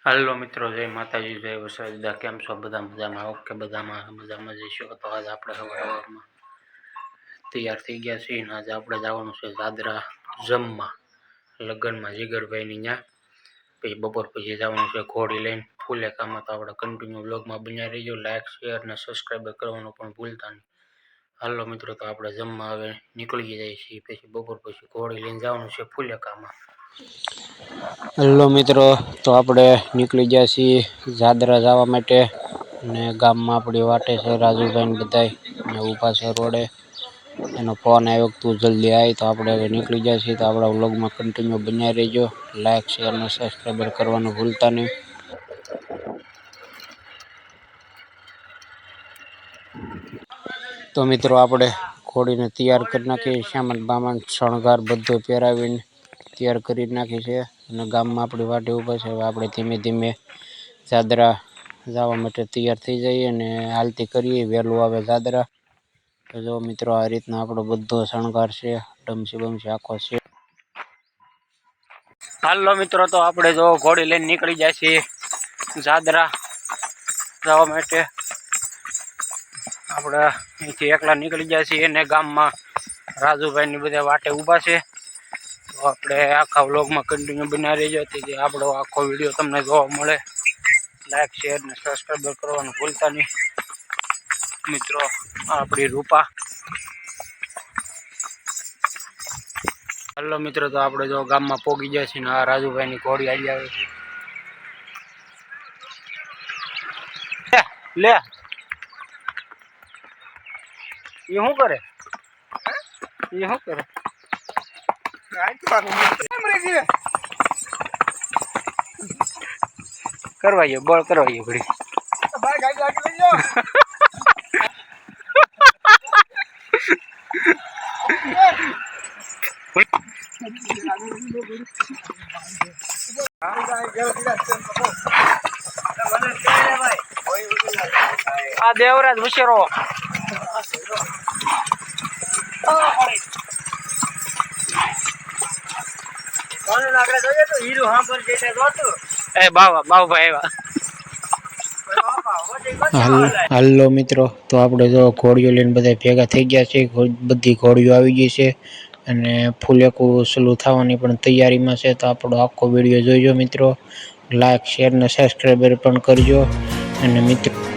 હાલો મિત્રો, જય માતાજી, જય વસરાજદા. કેમ છો? બધા મજામાં? ઓકે, મજામાં જઈશું. તો આજે આપણે સવારમાં તૈયાર થઈ ગયા છીએ અને આજે આપણે જવાનું છે દાદરા જમવા લગ્નમાં જીગરભાઈની ત્યાં. પછી બપોર પછી જવાનું છે ઘોડી લઈને ફુલેકામાં. તો આપણે કન્ટિન્યુ બ્લોગમાં બન્યા રહીજો. લાઇક, શેર અને સબસ્ક્રાઈબર કરવાનું પણ ભૂલતા નહીં. હાલો મિત્રો, તો આપણે જમવા હવે નીકળી જઈએ છીએ. પછી બપોર પછી ઘોડી લઈને જવાનું છે ફુલેકામાં. હેલો મિત્રો, તો આપણે નીકળી ગયા છીએ દાદરા જવા માટે ને ગામમાં આપણી વાટે છે રાજુભાઈ ને બધાય ને ઊભા છે રોડે. એનો ફોન આવ્યો કે તું જલ્દી આવી. તો આપણે હવે નીકળી ગયા છીએ. તો આપણા વ્લોગમાં કન્ટિન્યુ બન્યા રહેજો. લાઇક, શેર અને સબસ્ક્રાઈબર કરવાનું ભૂલતા નહીં. તો મિત્રો, આપણે ઘોડીને તૈયાર કરી નાખી. સામાન બામાન શણગાર બધો પહેરાવીને તૈયાર કરી નાખી છે અને ગામમાં આપણી વાટે ઊભા છે. હવે આપણે ધીમે ધીમે દાદરા જવા માટે તૈયાર થઈ જઈએ અને હાલતી કરીએ. વહેલું આવે દાદરા. તો જો મિત્રો, આ રીતના આપણો બધો શણગાર છે, ડમસી બમસી આખો છે. હાલો મિત્રો, તો આપણે જો ઘોડી લઈને નીકળી જાય છીએ દાદરા જવા માટે. આપણે અહીંથી એકલા નીકળી જાય છીએ અને ગામમાં રાજુભાઈ ની બધા વાટે ઊભા છે. તો આપણે આખા વ્લોગમાં કન્ટિન્યુ બનાવી રહીજો. તેથી આપણો આખો વિડીયો તમને જોવા મળે. લાઈક, શેર ને સબસ્ક્રાઈબર કરવાનું ભૂલતા નહીં. મિત્રો, આપણી રૂપા. હાલો મિત્રો, તો આપણે જો ગામમાં પોગી જાય છે ને આ રાજુભાઈની ઘોડી આવી આવે છે. લે એ શું કરે? કરવાઈએ બળ કરવાઈએ ઘડી. આ દેવરાજ મુશેરો હાલો મિત્રો, તો આપણે જો ઘોડીઓ લઈને બધા ભેગા થઈ ગયા છે. બધી ઘોડીઓ આવી ગઈ છે અને ફુલેકું સલું થવાની પણ તૈયારીમાં છે. તો આપણો આખો વિડીયો જોઈજો મિત્રો. લાઈક, શેર ને સબસ્ક્રાઈબર પણ કરજો. અને મિત્રો